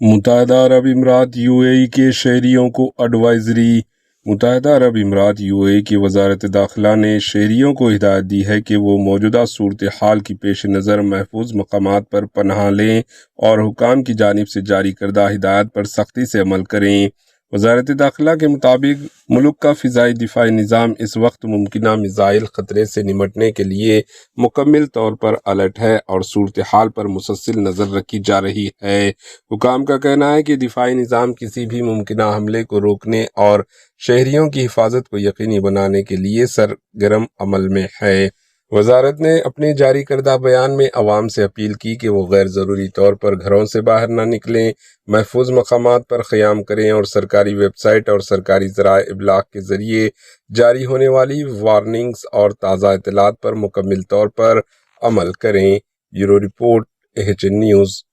متحدہ عرب امارات UAE کے شہریوں کو ایڈوائزری۔ متحدہ عرب امارات UAE کی وزارت داخلہ نے شہریوں کو ہدایت دی ہے کہ وہ موجودہ صورتحال کی پیش نظر محفوظ مقامات پر پناہ لیں اور حکام کی جانب سے جاری کردہ ہدایات پر سختی سے عمل کریں۔ وزارت داخلہ کے مطابق ملک کا فضائی دفاعی نظام اس وقت ممکنہ میزائل خطرے سے نمٹنے کے لیے مکمل طور پر الرٹ ہے اور صورتحال پر مسلسل نظر رکھی جا رہی ہے۔ حکام کا کہنا ہے کہ دفاعی نظام کسی بھی ممکنہ حملے کو روکنے اور شہریوں کی حفاظت کو یقینی بنانے کے لیے سرگرم عمل میں ہے۔ وزارت نے اپنے جاری کردہ بیان میں عوام سے اپیل کی کہ وہ غیر ضروری طور پر گھروں سے باہر نہ نکلیں، محفوظ مقامات پر قیام کریں اور سرکاری ویب سائٹ اور سرکاری ذرائع ابلاغ کے ذریعے جاری ہونے والی وارننگز اور تازہ اطلاعات پر مکمل طور پر عمل کریں۔ Bureau report, AHN news.